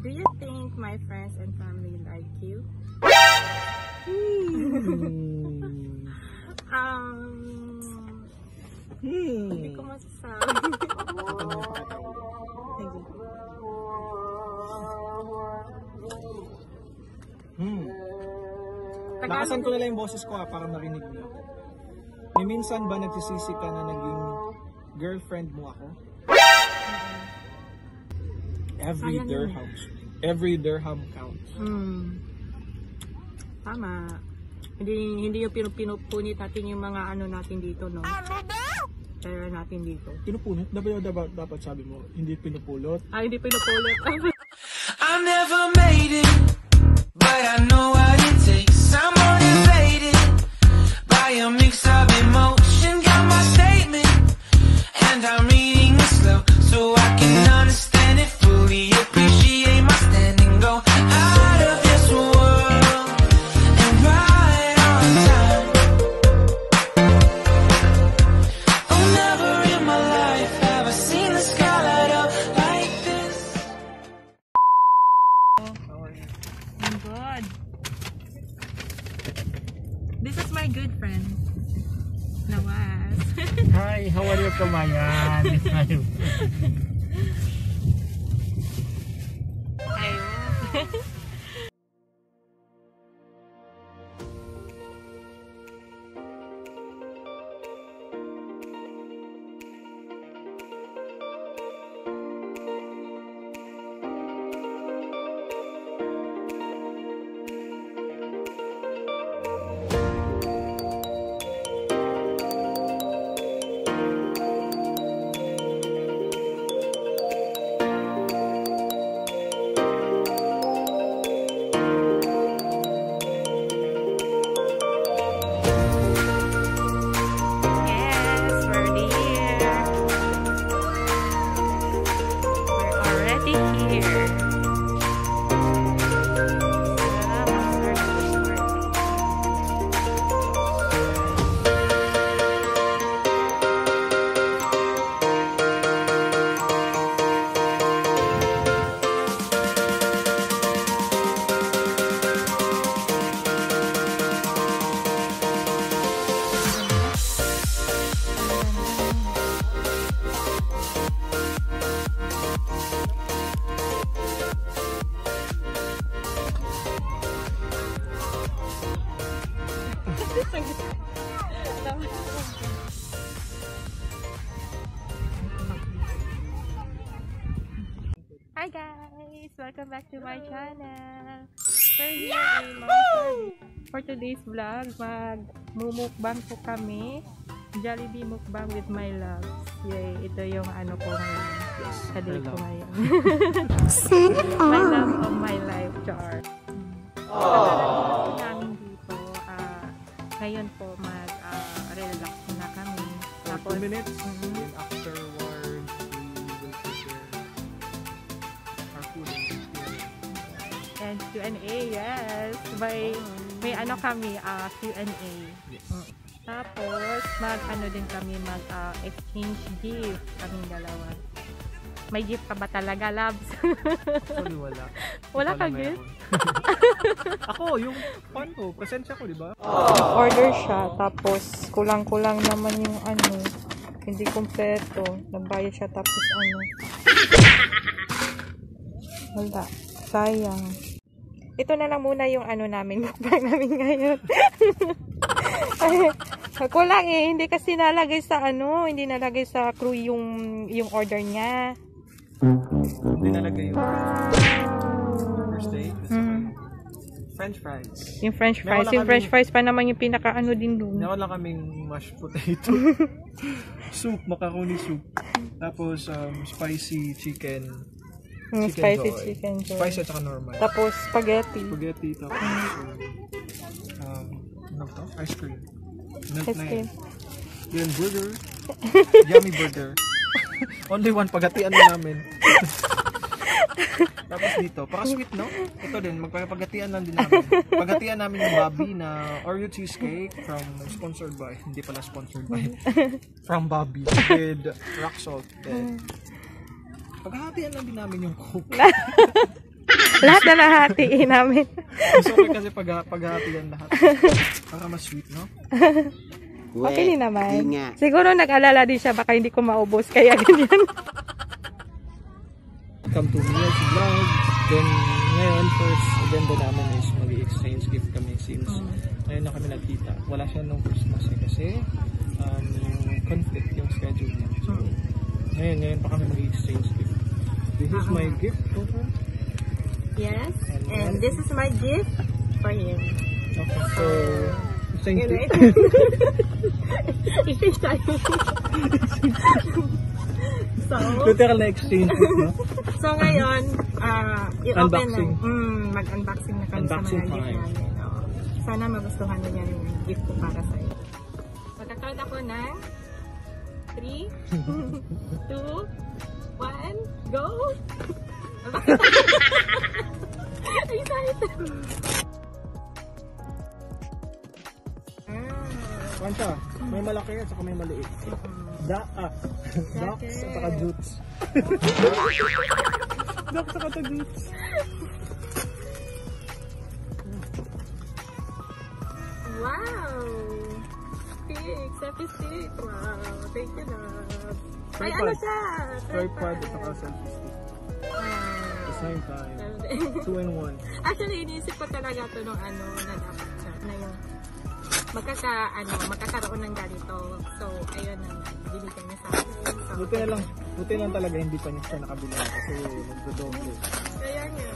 Do you think my friends and family like you? Hindi ko masasabi. Lakasan ko na lang yung boses ko para marinig niyo. May minsan ba nagsisisi ka na naging girlfriend mo ako? Every dirham counts. Tama. Hindi yung pinupunit natin yung mga ano natin dito, no? Kaya natin dito. Pinupunit? Dapat sabi mo, hindi pinupulot. Hindi pinupulot. I never made it, but I know what it takes. I'm motivated by a mix of emotion. Got my statement, and I'm reading it slow so I can understand it fully. Appreciate my standing, go out of this world and right on time. Oh, never in my life have I seen the sky light up like this. I'm good. This is my good friend, Nawaz. Hi, how are you, Kamayan? Ayun. Hi guys! Welcome back to my channel! We're here in for today's vlog. Mag-mukbang po kami. Jollibee mukbang with my loves. Yay! Ito yung ano ko ngayon. Kadate ko ngayon. My love of my life, char. Pagkakaroon namin dito, ngayon po mag-relax na kami. Tapos, 2 minutes, and afterwards, we will prepare our food. And Q&A, yes. May ano kami, Q&A. Yes. Tapos, mag-ano din kami, mag-exchange gift kaming dalawa. May gift ka ba talaga, loves? Actually, wala. Wala ka gift? Ako, yung pan ko, presensya ko, di ba? Order siya, tapos kulang-kulang naman yung ano, hindi kompleto. Nagbayad siya, tapos ano. Wala. Sayang. Ito na lang muna yung ano namin, mukbang namin ngayon. Kulang eh, hindi kasi nalagay sa ano, hindi nalagay sa crew yung order niya. Hindi nalagay yung first day. French fries. Yung French fries. Yung French fries pa naman yung pinaka-ano din doon. Meron lang kaming mashed potato. Soup, macaroni soup. Tapos, spicy chicken. Spicy chicken joy. Spicy at saka normal. Tapos, spaghetti. Spaghetti. Tapos, ano to? Ice cream. Ice cream. Then, burger. Yummy burger. Only one, pagatian na namin. Tapos dito, paka-sweet, no? Ito din, magpagatian lang din namin. Pagatian namin yung Bobby na Oreo cheesecake from sponsored by, hindi pala sponsored by, from Bobby with rock salt. Paghahatian lang din namin yung Coke. Lahat na nahatiin namin. Mas okay kasi paghahati yan lahat. Para mas sweet, no? Okay din naman. Siguro nag-alala din siya, baka hindi ko maubos, kaya ganyan. Come to Mia's vlog. Then, ngayon, first agenda namin is mag-exchange gift kami since ngayon na kami nagkita. Wala siya nung Christmas kasi yung conflict, yung schedule niya. So, ngayon pa kami mag-exchange gift. This is my gift for her. Yes, and this is my gift for him. Okay, so, exchange gift. Exchange tayo. So, Literal na exchange gift, no? so ngayon, i-open Unboxing. na. Mag-unboxing na kami Unboxing sa mga gift time. namin. Sana magustuhan niyo yan yung gift ko para sa'yo. Magka-count ako ng 3, 2, 1, go! Excited! Kanta, may malaki at saka may maliit. Ducks at saka jutes. Ducks at saka jutes. Wow! Stick! Selfie stick! Wow! Thank you, love! Ay, ano siya? Tripod at saka selfie stick. At the same time. 2 in 1. Actually, iniisip ko talaga ito nung na dapat siya. Na yung magkakaroon ng ganito. So, ayun na. Binigyan niya sa akin. So, Buti lang talaga hindi pa niya siya nakabili kasi nagdodoble. kaya nga.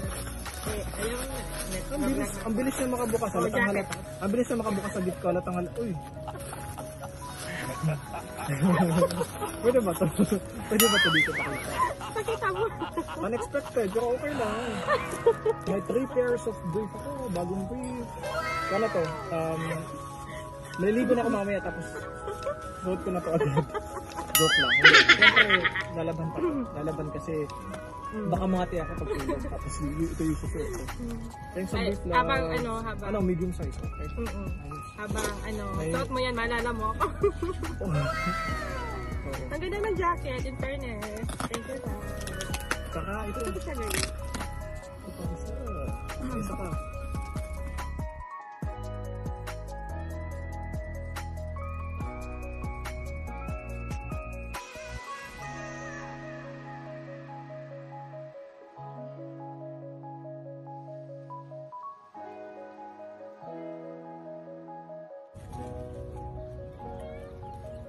Ayun na. Ang bilis niya makabukas. Ang bilis niya makabukas sa gift ko. Halatang uy. Pwede ba to? Pwede ba to dito pakita? Pakita mo. Unexpected, pero okay lang. May 3 pairs of brief ako, bagong brief. Kala to, maliligo na ako mamaya tapos suot ko na to agad. Joke lang. Siyempre, lalaban kasi baka mati ako pag tulog. Tapos ito yung susuot ko. Thanks sa brief lang. Habang medium size, okay? Habang suot mo yan, maalala mo ako. Ang ganda ng jacket, in fairness. Thank you, sir. Saka ito. Ito siya, girl. Isa pa.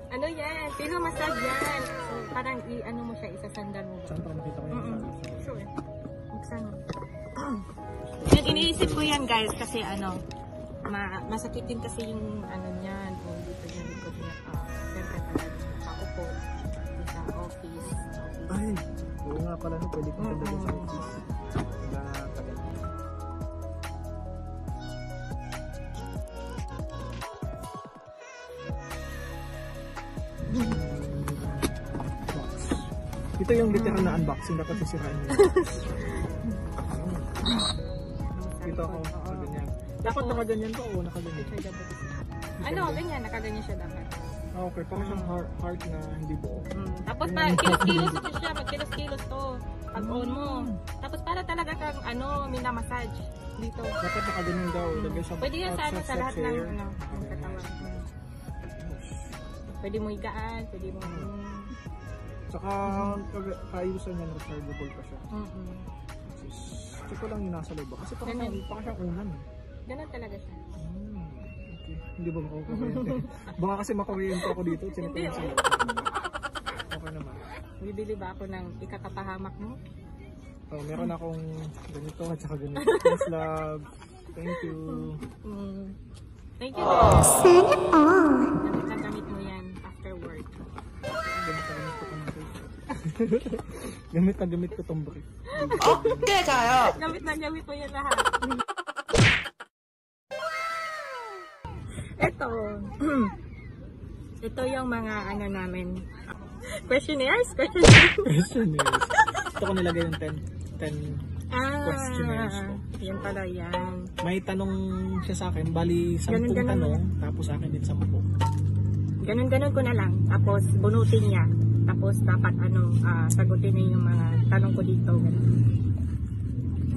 Ano yan? Pillow massage yan. So, parang i-ano mo siya, isasandal mo ba? Saan para makita ko yung Sure. Buksan mo. Yan, iniisip ko yan guys kasi masakit din kasi yung niyan. Kung dito yung likod niya. Siyempre talaga nakaupo sa office. Ay, oo nga pala no, pwede kong sandali sa office. Tagal. Ito yung literal na unboxing, dapat sisirain mo. Dito ako, nakaganyan. Dapat nakaganyan to o nakaganyan? Ganyan, nakaganyan siya dapat. Okay, parang siyang heart na hindi buo. Tapos kilos-kilos ito siya, magkilos-kilos to. Pag-on mo. Tapos para talaga kang minamassage dito. Dapat nakaganyan daw, lagay siya. Pwede yan sana sa lahat ng katawan. Pwede mo higaan, pwede mo... Tsaka, kaayusan niya, rechargeable pa siya. Check ko lang yung nasa loob. Kasi parang siyang unan. Ganun talaga siya. Okay. Hindi ba makakuryente? Baka kasi makakuryente ako dito. Check ko yung sa loob. Okay naman. Bibili ba ako ng ikakapahamak mo? Meron akong ganito at saka ganito. Thanks, love. Thank you. Thank you. Sana all. Gamit mo yan after work. Gamit ko tong brief. Okay tayo. Gamit mo yan lahat. Ito yung mga namin. Questionnaires. Ito ko nilagay yung 10 questionnaires ko. Yan pala yan. May tanong siya sa akin, bali 10 tanong, tapos sa akin din 10. Ganun ko na lang. Tapos bunutin niya. Tapos dapat sagutin niya yung mga tanong ko dito.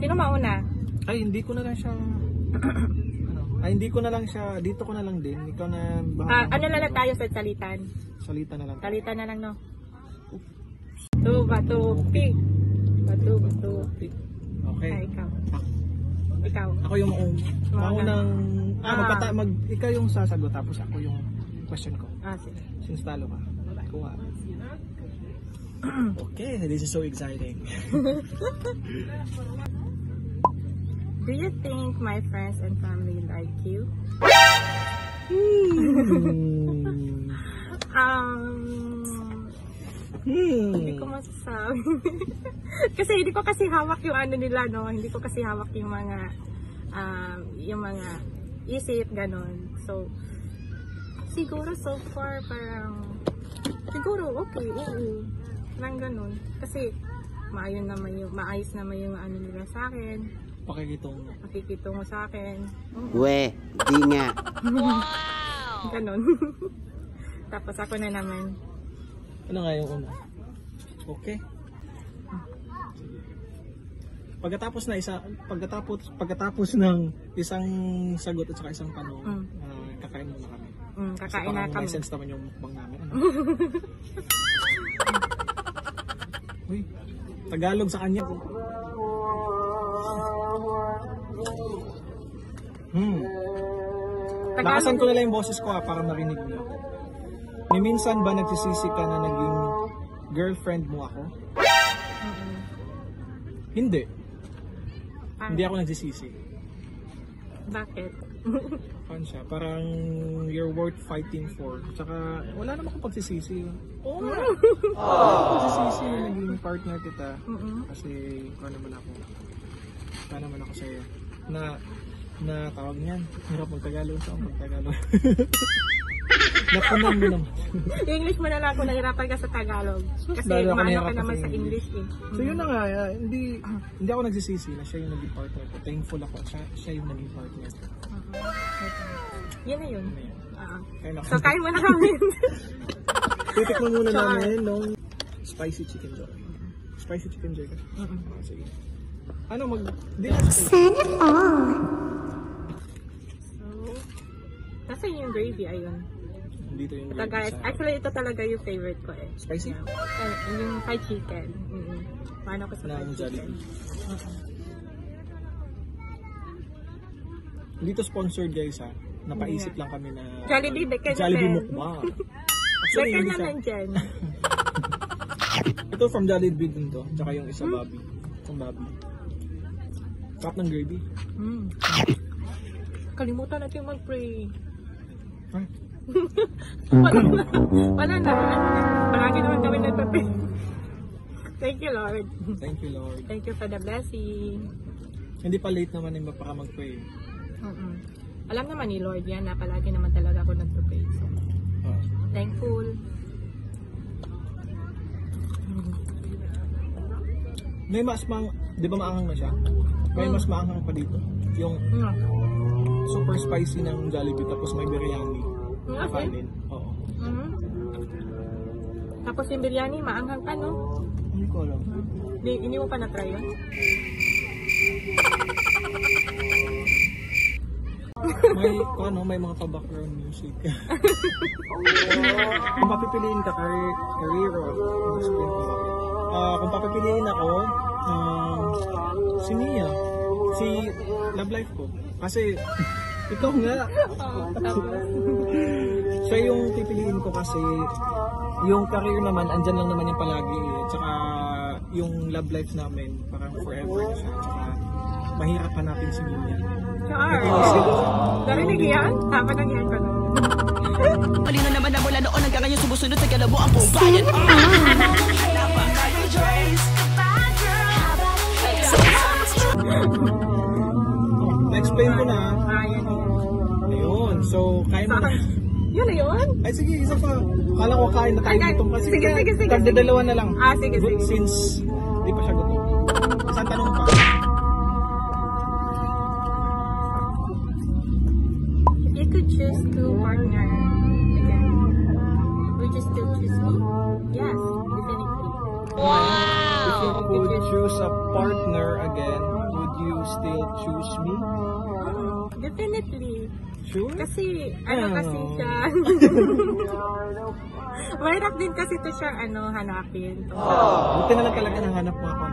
Sino mauna? Ay, hindi ko na lang siya... hindi ko na lang siya... Dito ko na lang din. Ikaw na... Ano na lang tayo sa salitan? Salita na lang. Salitan na lang, no? Batupi. Batupi. Okay. Ay, ikaw. Ako yung maunang... Ah. Ikaw yung sasagot tapos ako yung question ko. Sige. Since talo ka. Kuha. Okay, this is so exciting. Do you think my friends and family like you? Hindi ko masasabi. Kasi hindi ko kasi hawak yung ano nila, no? Hindi ko kasi hawak yung mga isip, ganon. So, siguro so far parang siguro okay, oo. Parang ganon. Kasi maayos naman yung ano nila sa akin. Pakikitungo sa akin. We, di nga. Wow! Ganon. Tapos ako na naman. Ano nga yung una? Okay. Pagkatapos ng isang sagot at saka isang tanong, kakain muna kami. Kakain na kami. License naman yung mukbang namin. Ano? Uy, Tagalog sa kanya. Lakasan ko na lang yung boses ko para marinig niyo. May minsan ba nagsisisi ka na naging girlfriend mo ako? Hindi. Hindi ako nagsisisi. Bakit? Paano siya? Parang you're worth fighting for. Tsaka wala naman akong pagsisisi. Oo nga. Pagsisisi na naging partner kita. Kasi paano naman ako sa'yo. Na tawag niyan. Hirap magtagalog sa magtagalog. Napunan mo naman. English mo na lang kung nahirapan ka sa Tagalog. Kasi maano ka naman sa English eh. So yun na nga, hindi ako nagsisisi na siya yung naging partner ko. Thankful ako, siya yung naging partner ko. Yun na yun. So kain mo na kami. Titikman muna namin nung spicy chicken joy. Spicy chicken joy ka? Sige. Ano Sana all. Kasi yung gravy, ayun. Dito yung ito guys, actually ito talaga yung favorite ko eh. Spicy? Yung fried chicken. Paano ko sa fried chicken? Dito sponsored guys ha. Napaisip lang kami na Jollibee, beka Jollibee mukbang. Beka naman dyan. Ito from Jollibee din to. Tsaka yung isa Bobby. Itong Bobby. Sarap ng gravy. Kalimutan natin mag-pray. Huh? Wala na. Palagi naman kami nagpa-pray. Thank you, Lord. Thank you, Lord. Thank you for the blessing. Hindi pa late naman yung baka mag-pray. Alam naman ni Lord yan na palagi naman talaga ako nagpa-pray. So, thankful. May mas di ba maanghang na siya? May mas maanghang pa dito. Yung super spicy ng Jollibee tapos may biryani. Kanin. Oo. Tapos yung biryani, maanghang ka, no? Hindi ko alam. Hindi mo pa na-try yun? May mga pa-background music. Kung papipiliin ka, career o kung papipiliin ako, si Mia. Si love life ko. Kasi, ikaw nga. Siya yung pipiliin ko kasi yung career naman, andyan lang naman yung palagi. Tsaka yung love life namin, parang forever na siya. Tsaka mahirap hanapin si Mia. Char! Narinig yan? Tama lang yan pa. Malino naman na mula noon hanggang ngayon sumusunod sa galabo ang buong bayan. Na-explain ko na. Yan. Ayun. So, kain mo na. Yun na yun? Ay, sige, isa pa. Kala ko kain na tayo gutom kasi. Sige. Dalawa na lang. Sige. Since di pa siya gutom. Isang tanong pa. If you could choose to partner again, would you still choose me? Yes, definitely. If you could choose a partner again, would still choose me? Definitely. Sure? Kasi, kasi siya. Mahirap din kasi ito siya, hanapin. Buti na lang talaga nahanap mo ako.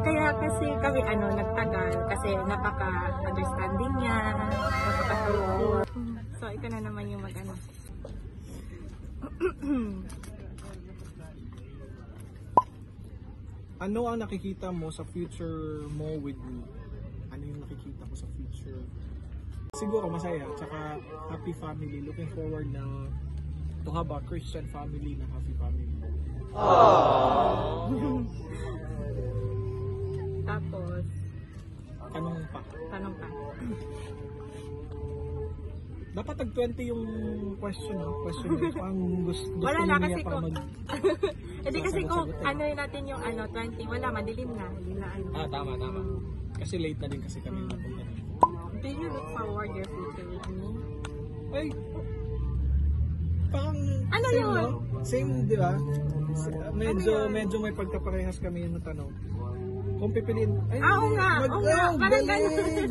Kaya kasi kami, nagtagal. Kasi napaka-understanding niya. Napaka-helpful. So, ikaw na naman yung mag-ano. Ano ang nakikita mo sa future mo with me? Ano yung nakikita mo sa future? Siguro masaya, tsaka happy family. Looking forward na to have a Christian family na happy family. Tapos, Tanong pa. tanong pa. Dapat tag-20 yung question, no? Question mo. Ang gusto Wala na niya kasi para kung, mag... hindi kasi kung natin yung 20, wala, madilim na. Hindi na Tama. Kasi late na din kasi kami napunta na. Do you look forward your future with me? Ay! Parang... Ano same, yun? no? Same, di ba? Medyo may pagkaparehas kami yung tanong. Kung pipiliin... Ay, Oo nga. Parang galing!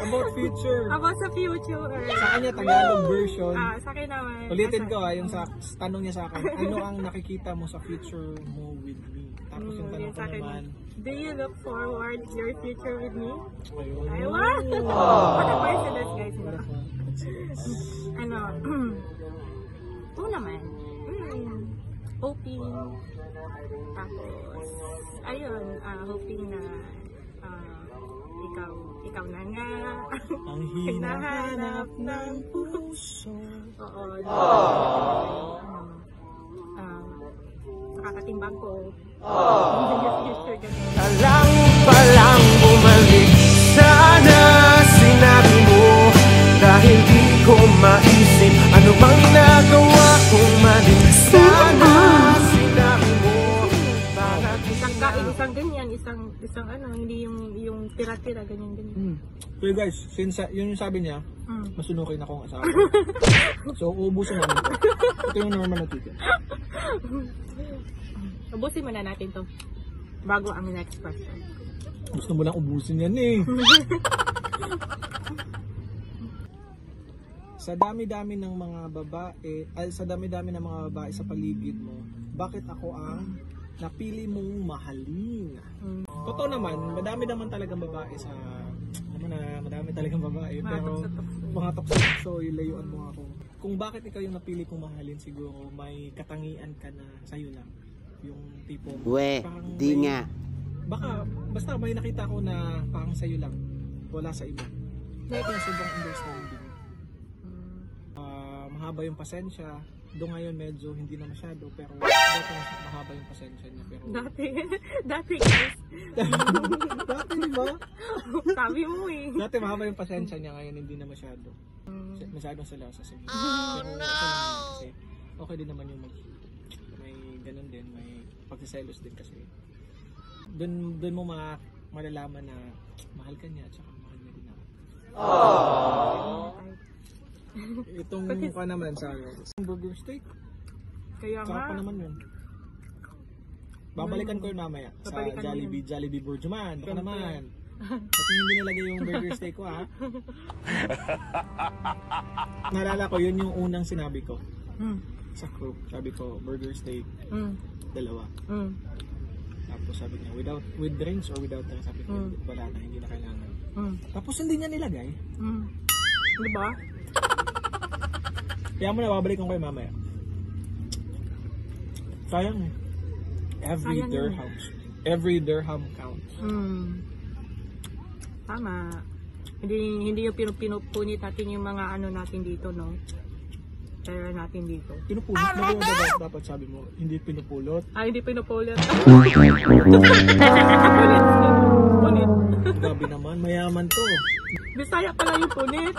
About future. About sa future. Sa kanya, Tagalog version. Sa akin naman. Ulitin ko yung sa tanong niya sa akin. Ano ang nakikita mo sa future mo with me? Tapos yung tanong ko sa akin, naman. do you look forward your future with me? Ayun. Ay, what? What a coincidence, guys. Naman. Hoping. Tapos, ayun, hoping na ikaw na nga. Ang hinahanap ng puso. Oo. Nakakatimbang ko. Alang palang bumalik. Sana sinabi mo. Dahil di ko maisip ano bang nagawa kong mali. Sana sinabi mo. Isang ganyan, isang hindi yung tira-tira, ganyan. So guys, since yun yung sabi niya, masunukin akong asawa. So ubusin namin ito. Ito yung normal na ticket. Ubusin muna natin to bago ang next question. Gusto mo lang ubusin yan eh. Sa dami-dami ng mga babae, sa dami-dami ng mga babae sa paligid mo, bakit ako ang napili mong mahalin? Totoo naman, madami naman talagang babae sa, madami talagang babae, pero mga tukso, ilayuan mo ako. Kung bakit ikaw yung napili kong mahalin, siguro may katangian ka na sa'yo lang. Yung tipo, di nga. Baka, basta may nakita ko na parang sa'yo lang, wala sa iba. Kaya yung sobrang understanding. Mahaba yung pasensya. Doon ngayon medyo hindi na masyado, pero dati mahaba yung pasensya niya. Pero Dati guys. Dati diba? Sabi mo eh. Dati mahaba yung pasensya niya, ngayon hindi na masyado. Masyadong selosa siya. Pero okay naman kasi okay din naman yung may ganun din, may pagsiselos din kasi. Doon mo malalaman na mahal ka niya at saka mahal niya din ako. Itong mukha naman sa burger steak. Kaya nga. Saka pa naman yun. Babalikan ko yun mamaya sa Jollibee Burjuman. Baka naman. Ba't hindi nilagay yung burger steak ko ha? Naalala ko, yun yung unang sinabi ko. Sa group, sabi ko, burger steak, 2. Tapos sabi niya, with drinks or without drinks? Sabi ko, wala na, hindi na kailangan. Tapos hindi niya nilagay. Diba? Kaya mo na, babalikan ko kayo mamaya. Sayang eh. Every dirham counts. Tama. Hindi yung pinupunit natin yung mga natin dito, no? Kaya natin dito. Pinupulot na ba dapat sabi mo? Hindi pinupulot? Hindi pinupulot. Punit. Grabe naman, mayaman to. Bisaya pala yung punit.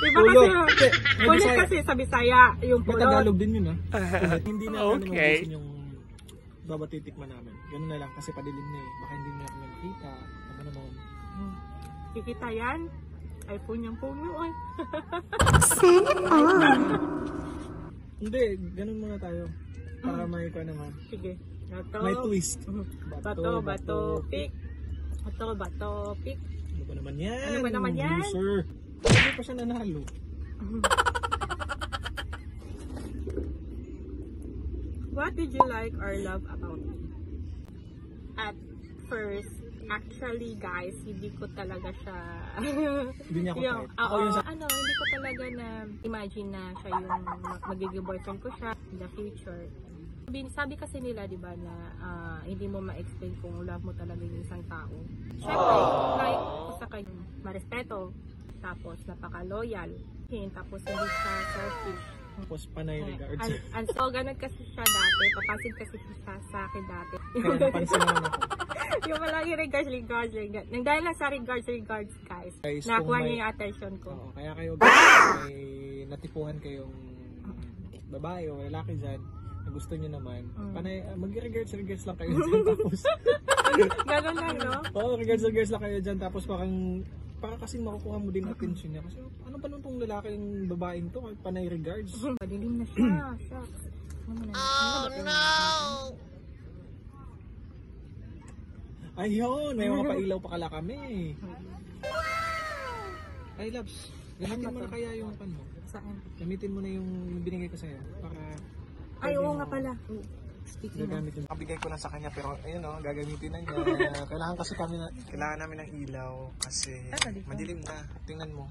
Iba Pulot. kasi, punit kasi sa Bisaya yung May pulot. Tagalog din yun ha. Hindi na naman yung babatitikman namin. Ganun na lang kasi padilim na eh. Baka hindi na kami makita. Ano naman. Kikita yan? iPhone yung phone mo eh. Hindi, ganun muna tayo. Para may ka naman. Sige. May twist. Bato, pick. Ito ba? Topic? Ano ba naman yan? Ano ba naman yan? Loser. Hindi pa siya nanalo. What did you like or love about me? At first, actually guys, hindi ko talaga siya Hindi niya ako yung, type. oo, Yung sa... hindi ko talaga na imagine na siya yung magiging boyfriend ko siya in the future. Sabi kasi nila, di ba, na hindi mo ma-explain kung love mo talaga yung isang tao. Siyempre, like, sa kanya, marespeto, tapos napaka-loyal, tapos hindi siya selfish. Tapos panay regards. So, ganun kasi siya dati. Papasin kasi siya sa akin dati. Kaya napansin naman ako. Yung malaki regards. Nang dahil lang sa regards, guys. Nakuha niya yung attention ko. Oo, kaya kayo guys, may natipuhan kayong babae o lalaki dyan na gusto nyo naman. Panay, mag-regards lang kayo dyan. Tapos, Ganun lang, no? oo, regards lang kayo dyan. Tapos parang kasing makukuha mo din attention niya. Kasi ano ba nung tong lalaking babaeng to? Panay regards. Padilim na siya. Shucks. Oh no! Ayun, may mga pailaw pa kala kami. Ay, loves, gamitin mo na kaya yung mo. Saan? Gamitin mo na yung binigay ko sa'yo. Para... Ay, oo nga pala. Speaking of. Gagamitin. Kabigay ko na sa kanya pero ayun o, gagamitin na niya. Kailangan namin ng ilaw kasi madilim na. Tingnan mo.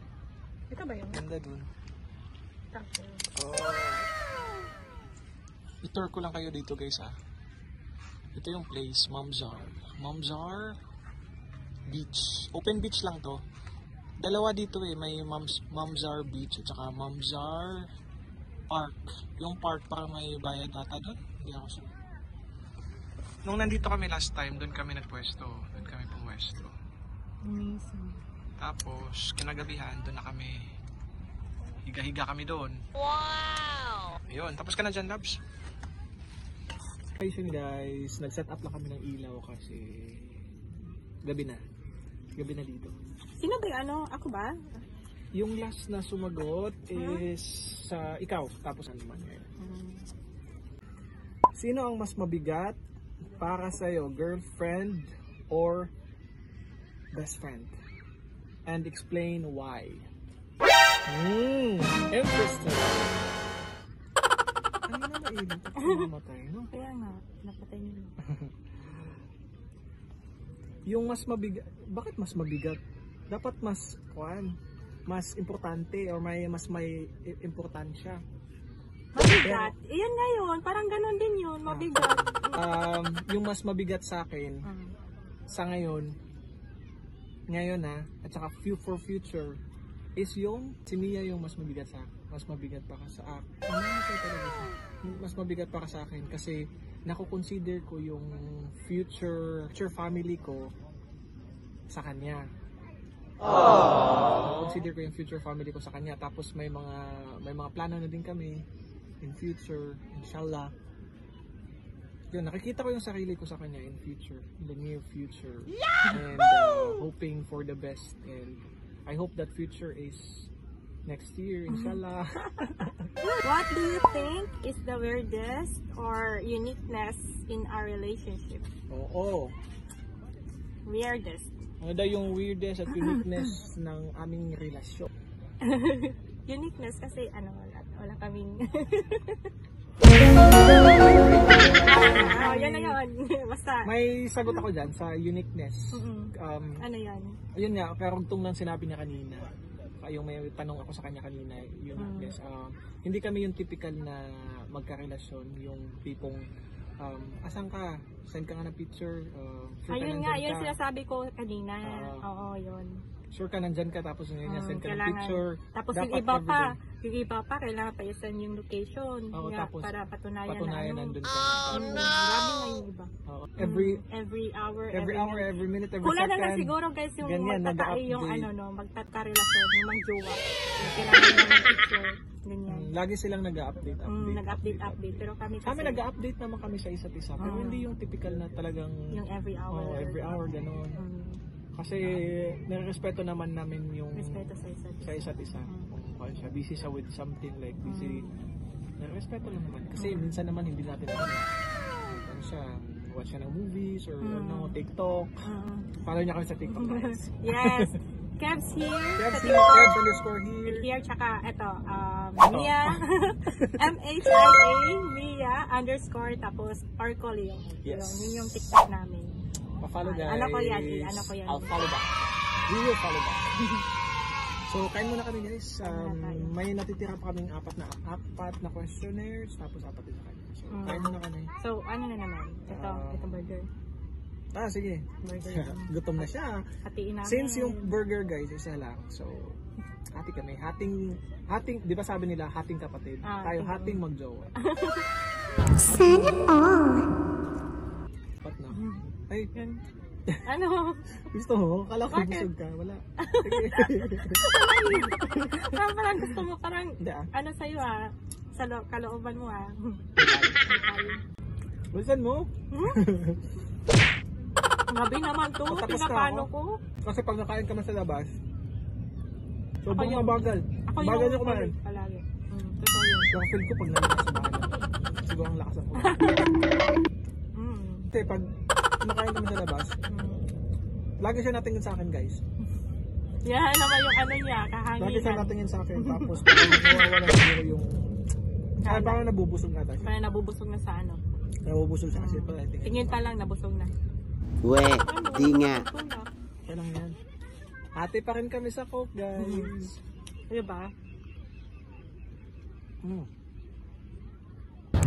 Ito ba yun? Ganda dun. Tapos. I-tour ko lang kayo dito guys ha. Ito yung place, Mamzar Beach. Open beach lang to. Dalawa dito may Mamzar Beach at saka Mamzar Park. Yung park parang may bayad ata doon. Hindi ako sure. Nung nandito kami last time, doon kami nagpwesto. Doon kami pumwesto. Amazing. Tapos, kinagabihan, doon na kami. Higa-higa kami doon. Wow! Ayun, tapos ka na dyan, Labs. Guys, nag-set up lang kami ng ilaw kasi gabi na. Gabi na dito. Sino ba yung Ako ba? Yung last na sumagot is sa ikaw. Tapos ano naman ngayon. Sino ang mas mabigat para sa'yo? Girlfriend or best friend? And explain why. Interesting. Ano na mainit? Ako namatay, no? Kaya nga, napatay niyo. Yung mas mabigat, bakit mas mabigat? Dapat mas importante or mas may importansya. Mabigat. Iyan nga yun. Parang ganun din yun. Mabigat. Yung mas mabigat sa akin, sa ngayon at saka for future, is yung si Mia yung mas mabigat sa akin. Mas mabigat pa sa akin. Mas mabigat pa sa akin kasi nako-consider ko yung future family ko sa kanya. Consider ko yung future family ko sa kanya. Tapos may mga plano na din kami in future, inshallah. Yun, nakikita ko yung sarili ko sa kanya in future, in the near future. And hoping for the best. And I hope that future is next year, inshallah. What do you think is the weirdest or uniqueness in our relationship? Oo. Weirdest. Ano daw yung weirdest at uniqueness ng aming relasyon? Uniqueness kasi wala kaming yan na yun. Basta. May sagot ako dyan sa uniqueness. Ano yan? Ayun nga, karugtong ng sinabi niya kanina. Yung may tanong ako sa kanya kanina, uniqueness. Hindi kami yung typical na magkarelasyon, yung tipong asan ka? Send ka nga ng picture. Sure ayun nga, yun sinasabi ko kanina. Oo, yun. Sure ka, nandyan ka, tapos ngayon send ka ng kailangan. picture. Tapos dapat yung iba pa, kailangan pa isan yung location. Tapos para patunayan na nandun ka. Grabe nga yung iba. Every hour, every minute, every kulang second. na lang siguro guys yung magtatay yung magtatarelasyon, yung magjowa. Yung kailangan ng picture. Ganyan. Lagi silang nag-update. Nag-update. Pero kami nag-update naman kami sa isa't isa. Pero hindi yung typical na talagang yung every hour. Every hour, gano'n. Kasi nirespeto naman namin yung respeto sa isa't isa. Kung siya busy siya with something like busy, nirespeto lang naman. Kasi minsan naman hindi natin alam. Siya, watch siya ng movies or ano, TikTok. Follow niya kami sa TikTok, guys. Yes. Kevs here. Kevs sa here, TikTok. Kevs underscore here. Here, tsaka ito, Mia, M-H-I-A, Mia, underscore, tapos, Orcolio. Yes. Yun yung TikTok namin. Pa-follow, guys. Ano ko yan, ano ko yan. I'll follow back. We will follow back. So, kain muna kami, guys. May natitira pa kaming apat na questionnaires, tapos apat din na kami. So, kain muna kami. So, ano na naman? Ito burger. Sige. Burger. Gutom na siya. Hatiin namin. Since yung burger, guys, isa lang. So, hati kami. Hating, di ba sabi nila, hating kapatid? Tayo, hating magjowa. Sana all. Pat na. Ay, Ano? gusto mo? Kala ko busog ka. Wala. Sige. Parang gusto mo, parang, Hindi ano sa'yo sa kalooban mo Bilisan mo? Gabi naman to, Tapos na pinapano ako. ko. Kasi pag nakain ka man sa labas, sobrang yung- mabagal. Ako Bagal niyo kumain. Palagi. Totoo yun. Kaya feel ko pag nalabas sa bahay natin. Siguro ang lakas ako. Kasi pag kumakain kami sa labas, lagi siya natingin sa akin, guys. Yan naman yung ano niya, kahanginan. Lagi siya natingin sa akin, tapos parang nawawala siguro yung... Ay, parang nabubusog na tayo. Parang nabubusog na sa ano. Nabubusog siya kasi pala tingin. Tingin pa lang, nabusog na. We, di nga. Kaya lang yan. Ate pa rin kami sa Coke, guys. Diba?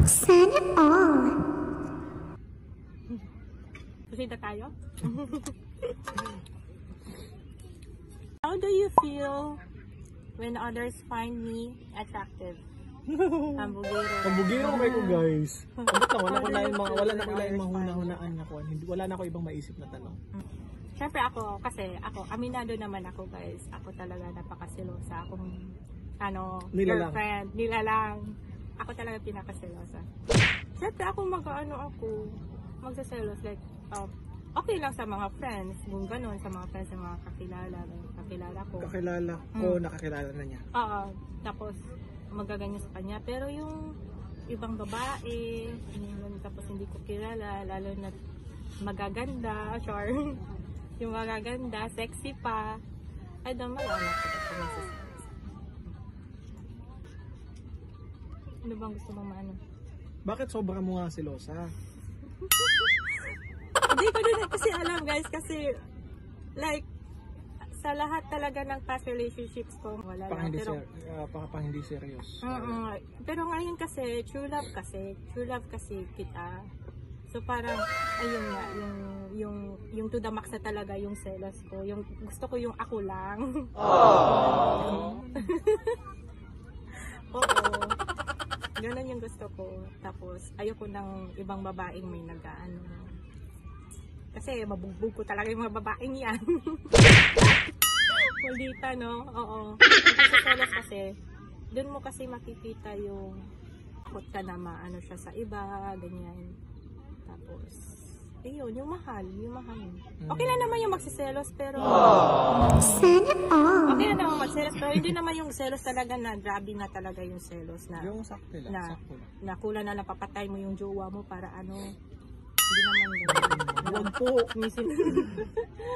Sana all. Susita tayo? How do you feel when others find me attractive? Ambugero. Pambugiro ko kayo, guys. Abot lang, wala na ko laing mahuna-hunaan ako. Wala na ako ibang maisip na tanong. Siyempre ako, aminado naman ako, guys. Ako talaga napakasilosa. Akong, Nilalang. girlfriend, nilalang. Ako talaga pinakaselosa. Siyempre ako magsaselos, like, okay lang sa mga friends, kung ganun, sa mga friends, sa mga kakilala ko. Kakilala ko, nakakilala na niya. Oo, tapos magaganyan sa kanya. Pero yung ibang babae, tapos hindi ko kilala, lalo na magaganda, yung magaganda, sexy pa, I don't know, ano bang gusto mong maano? Bakit sobra mo nga silosa? Hindi ko din kasi alam, guys, kasi like sa lahat talaga ng past relationships ko wala lang, pero hindi serious. pero ngayon kasi true love kasi kita, so parang ayun nga, yung to the max na talaga yung selos ko, yung gusto ko yung ako lang. Oo, ganun yung gusto ko. Tapos ayoko ng ibang babaeng may nag-aano, kasi mabugbog ko talaga yung mga babaeng yan. Maldita, no? Oo. Kasi selos kasi, dun mo kasi makikita yung takot ka na maano siya sa iba, ganyan. Tapos, ayun, yung mahal. Okay lang naman yung magsiselos, pero... Sana all. Okay lang naman magselos, pero hindi naman yung selos talaga na grabe na talaga yung selos na... Yung sakto lang. Na kulang na napapatay mo yung jowa mo para ano... Hindi naman ganun. Huwag po.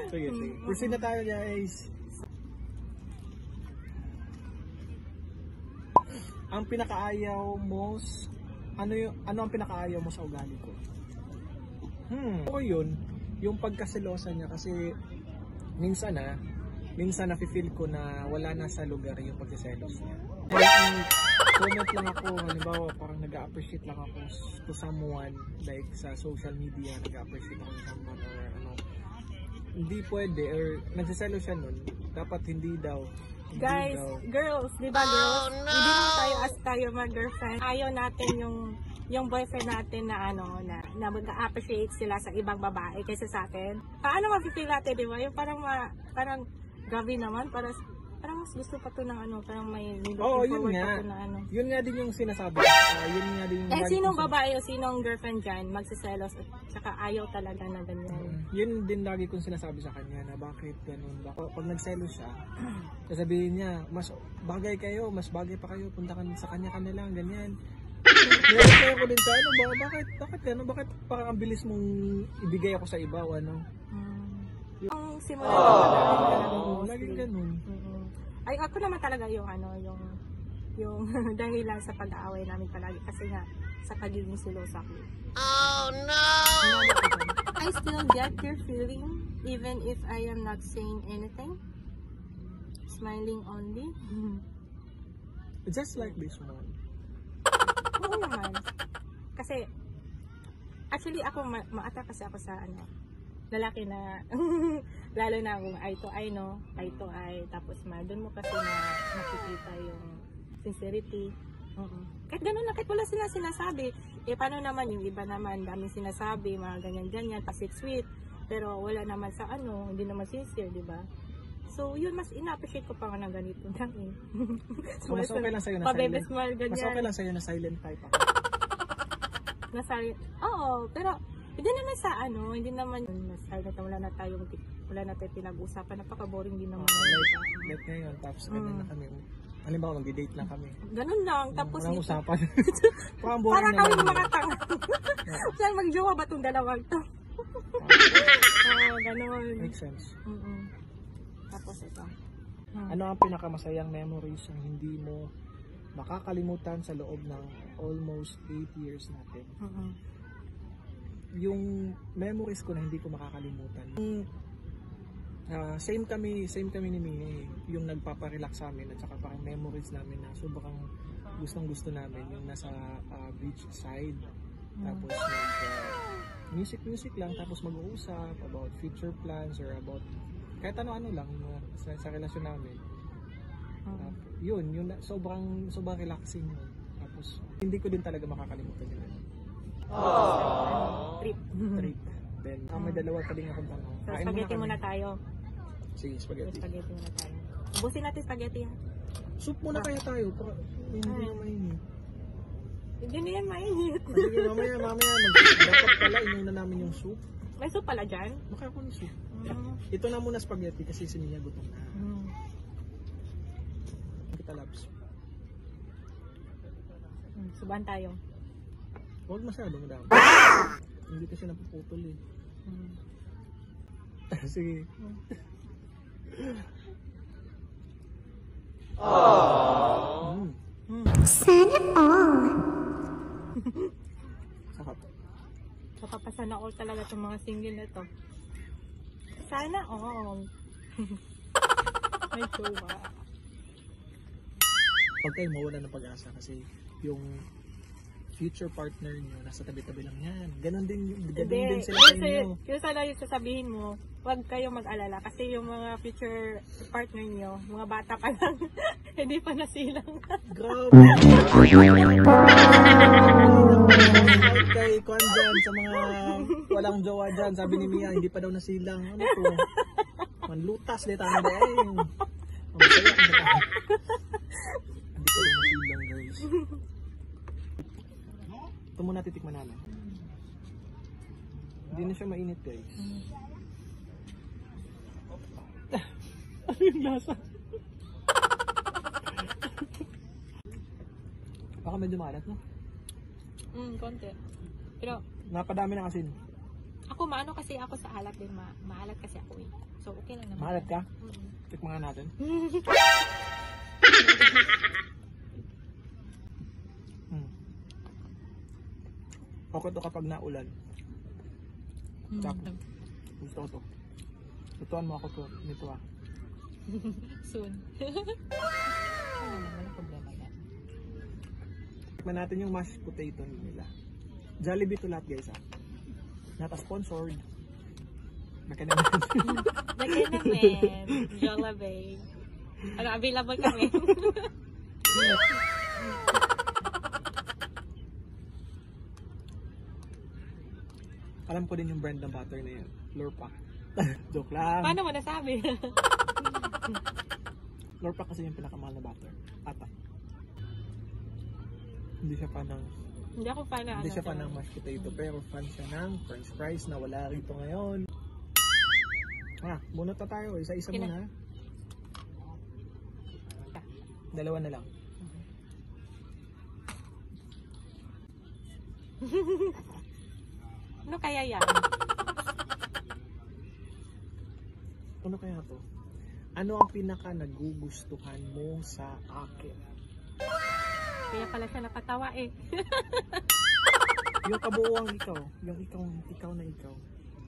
Sige. Proceed na tayo, guys. Ang pinakaayaw mo, ano ang pinakaayaw mo sa ugali ko? O yun, yung pagkasilosa niya kasi minsan na-feel ko na wala na sa lugar yung pagsiselos niya. Comment lang ako, halimbawa parang nag-appreciate lang ako to someone, like sa social media, nag-appreciate ako sa someone or ano, hindi pwede, or nagsiselo siya nun, dapat hindi daw. Guys, girls, di ba girls? Hindi naman tayo as tayo mag-girlfriend. Ayaw natin yung boyfriend natin na na mag-appreciate sila sa ibang babae kaysa sa atin. Paano mapipil natin, di ba? Yung parang grabe naman, parang mas gusto pa to ng parang may looking forward pa to na Yun nga din yung sinasabi. Yun nga din yung sinong babae o sinong girlfriend dyan magsiselos at saka ayaw talaga na ganyan. Yun din lagi kong sinasabi sa kanya na bakit ganun. Pag nagselos siya, sasabihin niya, mas bagay pa kayo, punta ka sa kanya lang, ganyan. Nilagay ko din sa ano ba? Bakit parang ang bilis mong ibigay ako sa iba o ano? Yung simula na Laging ganun. Ay, ako naman talaga yung yung dahilan sa pag-aaway namin palagi kasi nga sa pagiging silosa ko. Oh no! I still get your feeling even if I am not saying anything. Smiling only. Just like this one. Oo naman. Kasi actually ako maata kasi ako sa lalaki na lalo na kung eye to eye, no? Eye to eye. Tapos doon mo kasi nakikita yung sincerity. Kahit ganun lang, kahit wala sila sinasabi. Eh, paano naman yung iba naman, daming sinasabi, mga ganyan-ganyan, pasit-sweet. Pero wala naman sa hindi naman sincere, di ba? So, yun, mas ina-appreciate ko pa nga ng ganito lang eh. So, mas okay lang sa'yo na silent. Mas okay lang sa'yo na silent type ako. Na silent? Oo, pero hindi naman sa hindi naman silent na wala na tayong pinag-usapan. Napaka-boring din naman. Let ngayon, tapos ganyan na kami. Halimbawa, mag-date lang kami. Ganun lang. Tapos walang usapan. Parang kami mga tanga. Saan mag-jowa ba itong dalawang to? Ganun. Makes sense. Tapos ito. Ano ang pinakamasayang memories ang hindi mo makakalimutan sa loob ng almost 8 years natin? Yung memories ko na hindi ko makakalimutan. Same kami ni Mie, yung nagpaparelax sa amin at saka parang memories namin na sobrang gustong-gusto namin yung nasa beach side. Tapos music lang, tapos mag-uusap about future plans or about kahit ano-ano lang sa relasyon namin. Yun sobrang relaxing yun. Tapos hindi ko din talaga makakalimutan yun. Trip. Then may dalawa pa din akong tanong. So, spaghetti muna tayo. Sige, spaghetti. Spaghetti muna tayo. Ubusin natin spaghetti ha. Soup muna kaya tayo. Hindi na mainit. Hindi na yan mainit. Sige, mamaya dapat pala inuna namin yung soup. May soup pala dyan? Makaya ko ng soup. Ito na muna spaghetti kasi si Mia gutom na. Kita labs. Subahan tayo. Huwag masyado madami. Hindi kasi napuputol eh. Sige. Sana all. Sakap. Kapapasana all talaga itong mga single na to. Sana all. May jowa. Huwag kayong mawala ng pag-asa kasi yung future partner niyo nasa tabi-tabi lang yan. Ganon din sila sa inyo. Yung sana yung sasabihin mo, huwag kayong mag-alala kasi yung mga future partner niyo, mga bata pa lang, hindi pa nasilang. Grabe! Kay Kwan dyan, sa mga walang jowa dyan, sabi ni Mia, hindi pa daw nasilang. Ano to? Manlutas, di tayo na eh. Masaya ang dito. Hindi pa daw nasilang, guys. Ito muna titikman namin. Hindi na siya mainit, guys. Ano yung lasa? Baka medyo maalat, no? Konti. Pero, Napadami na kasi. ako maano kasi ako sa alat din. Maalat kasi ako eh. So, okay lang naman. Maalat ka? Tikman nga natin. Okay to kapag naulan. Tapos, gusto ko to. Tutuan mo ako to, nito ah. Soon. Ano naman ang problema yan? Tikman natin yung mashed potato nila. Jollibee to lahat guys ah. Not a sponsored. Baka naman. Lagyan namin. Jollibee. Ano, available kami. Alam ko din yung brand ng butter na yan. Lurpak. Joke lang. Paano mo nasabi? Lurpak kasi yung pinakamahal na butter. Ata. Hindi siya pa ng Hindi ako fan na Hindi siya fan ng mashed potato, pero fan siya ng french fries na wala rito ngayon. Bunot na tayo. Isa-isa muna. Dalawa na lang. Ano kaya yan? Ano kaya to? Ano ang pinaka nagugustuhan mo sa akin? Kaya pala siya nakatawa eh. Yung kabuuang ikaw. Yung ikaw na ikaw.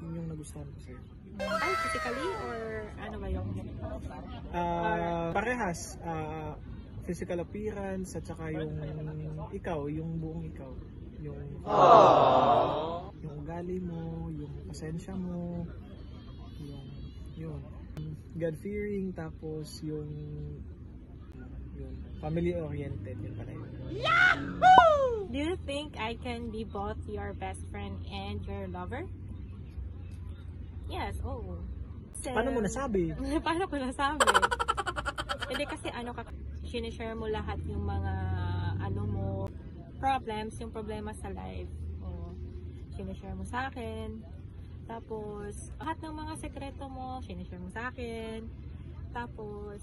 Yun yung nagustuhan ko sa'yo. Ay, physically or ano ba yung? Parehas. Physical appearance at saka yung ikaw, yung buong ikaw. Yung ugali mo, yung pasensya mo, yung God-fearing, tapos yung family-oriented, yun pala yun. Yahoo! Do you think I can be both your best friend and your lover? Yes, oo. So, Paano mo nasabi? Paano ko nasabi? Hindi kasi sinishare mo lahat yung mga problems, yung problema sa life. O, sinishare mo sa akin. Tapos, lahat ng mga sekreto mo, sinishare mo sa akin. Tapos,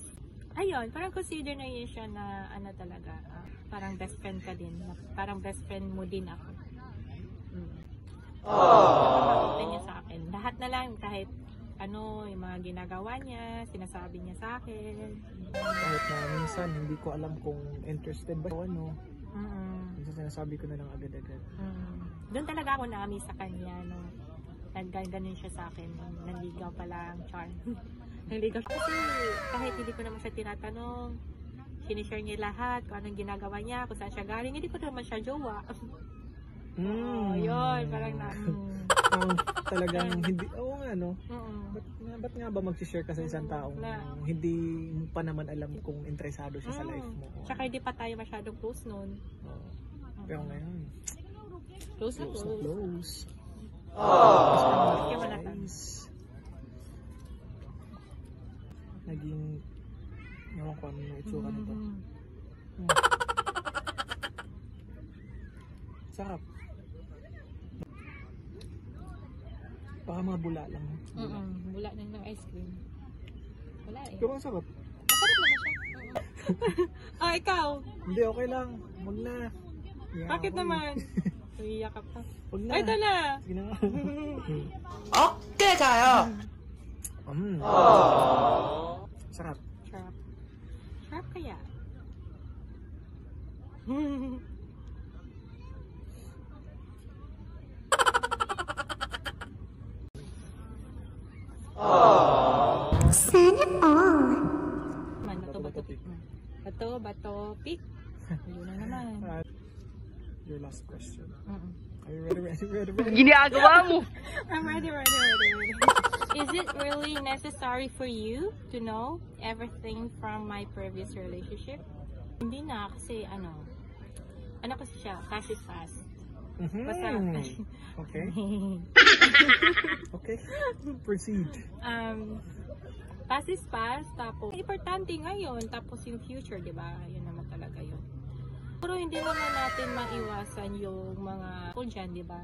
ayun, parang consider na yun siya na talaga, parang best friend ka din. Parang best friend mo din ako. Napaka-open niya sa akin. Lahat na lang, kahit yung mga ginagawa niya, sinasabi niya sa akin. Kahit na minsan, hindi ko alam kung interested ba o ano. Minsan sinasabi ko na lang agad-agad. Doon talaga ako na-amaze sa kanya, no? Nagganyan siya sa akin, nanligaw pala ang charm. Nanligaw siya kasi kahit hindi ko naman siya tinatanong, sinishare niya lahat, kung anong ginagawa niya, kung saan siya galing, hindi ko naman siya jowa. Yun, parang talagang hindi, nga no? Ba't nga ba mag-share ka sa isang taong hindi mo pa naman alam kung interesado siya sa life mo? Tsaka hindi pa tayo masyadong close noon. Pero ngayon, close na close. Naging ewan ko ano yung itsura nito. Sarap. Baka mga bula lang. Bula na ng ice cream. Wala eh. Pero ang sarap. Masarap naman siya. Ikaw? Hindi, okay lang. Huwag na. Bakit naman? Iiyak ka pa. Huwag na. Ay, ito na! Sige na nga. Okay tayo. Sarap. Sharp. Sharp kaya? Sana all. Bato, bato, pick. Yun na naman. Your last question. Are you ready? Ginagawa mo. I'm ready. Is it really necessary for you to know everything from my previous relationship? Hindi na, kasi ano kasi siya, fast is fast. Basta, Okay. Okay. Proceed. Past is past, tapos importante ngayon, tapos yung future, di ba? Yun naman talaga yun. Pero hindi naman natin maiwasan yung mga dyan, di ba?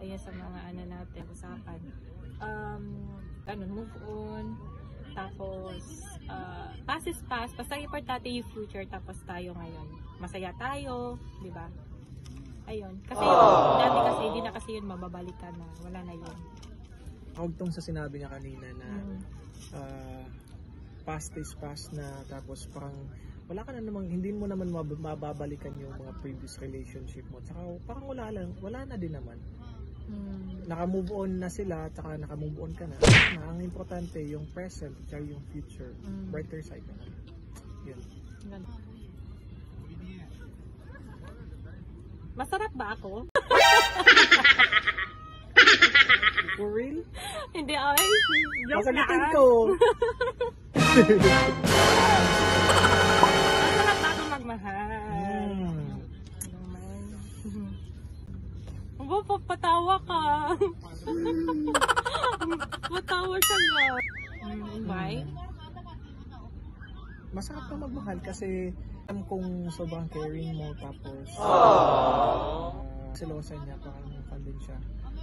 Ayan sa mga natin, usapan. Move on. Tapos, past is past. Basta importante yung future, tapos tayo ngayon. Masaya tayo, di ba? Ayun. Kasi dati kasi, hindi na kasi yun mababalikan na. Wala na yun. Huwag tong sa sinabi niya kanina na past is past na, tapos parang wala ka na namang, hindi mo naman mababalikan yung mga previous relationship mo. Tsaka parang wala na din naman. Naka-move on na sila, tsaka naka-move on ka na. Ang importante yung present, tsaka yung future. Brighter side naman. Yun. Masarap ba ako? For real? Hindi ay. Joke Masagutin lang. ko! Masarap ba ako magmahal? Patawa ka. Patawa siya nga. Why? Masarap na magmahal kasi alam kong sobrang caring mo, tapos selosan niya, parang din siya,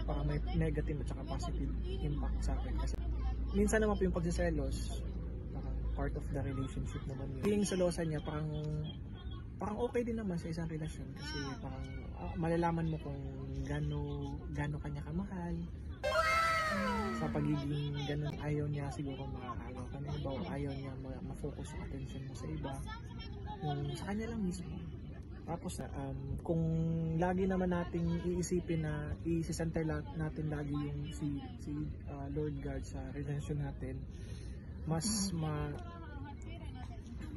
parang may negative at saka positive impact sa akin. Kasi minsan naman po yung pagsiselos, parang part of the relationship naman yun. Yung selosan niya, parang parang okay din naman sa isang relasyon kasi parang malalaman mo kung gaano kanya kamahal. Sa pagiging ganun, ayaw niya siguro makakagaw ka ng iba o ayaw niya ma-focus yung attention mo sa iba. Yung sa kanya lang mismo. Tapos kung lagi naman nating iisipin na i-center natin lagi yung si Lord God sa relasyon natin,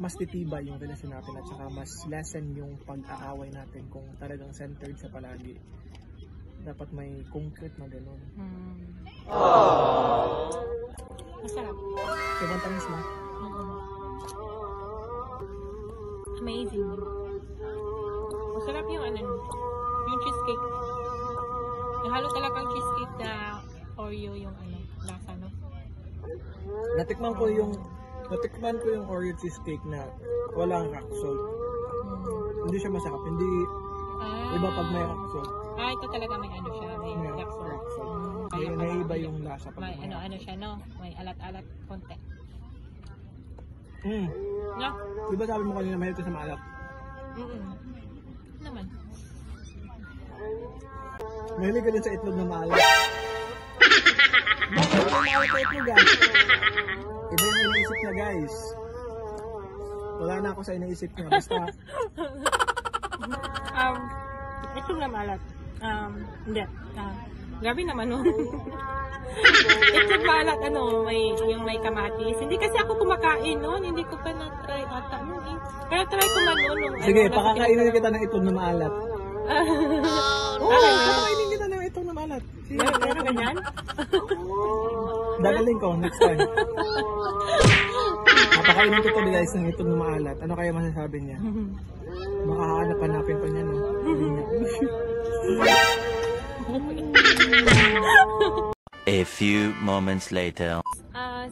mas titiba yung relasyon natin at saka mas lessen yung pag-aaway natin kung talagang centered sa palagi. Dapat may concrete na gano'n. Masarap. Ibang tamis mo? Amazing. Masarap yung yung cheesecake. Nahalo talagang cheesecake na Oreo yung lasa, no? Natikman ko yung Oreo cheesecake na walang rock salt. Hindi siya masarap. Hindi iba pag may rock salt. Ito talaga may siya, may rock salt. May iba yung lasa pag may siya, no? May alat-alat konti. No? Diba sabi mo kanina mahilig ka sa maalat? Naman. Mahilig ka din sa itlog na maalat. Bakit yung maalat na itlog, guys? Iba yung iniisip niya, guys. Wala na ako sa iniisip niya. Basta itlog na maalat. Hindi. Grabe naman nun. Itlog maalat, yung may kamatis. Hindi kasi ako kumakain nun. Hindi ko pa na-try ata nun eh. Kaya try ko man nun. Sige, pakakainin kita ng itlog na maalat. Pakakainin kita ng itlog na maalat. Meron ganyan? Dadaling ko next time. Papakainin ko to guys ng itlog na maalat. Ano kaya masasabi niya? Baka hanap-hanapin pa niya, no? Hindi niya. A few moments later.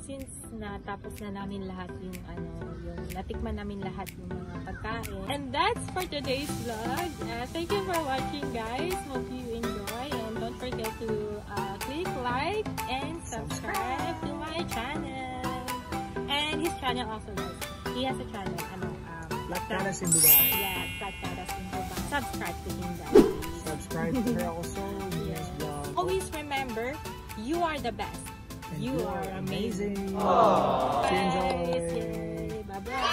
Since natapos na namin lahat yung natikman namin lahat yung mga pagkain. And that's for today's vlog. Thank you for watching, guys. Hope you enjoy and don't forget to click like and subscribe to my channel. And his channel also, guys. He has a channel, Black Caras in Dubai. Yeah, Black Caras in Dubai. Subscribe to him, guys. Subscribe to her also. Yes, vlog. Always remember, you are the best. And You are amazing. Aww. Guys, Enjoy. yay. Bye-bye.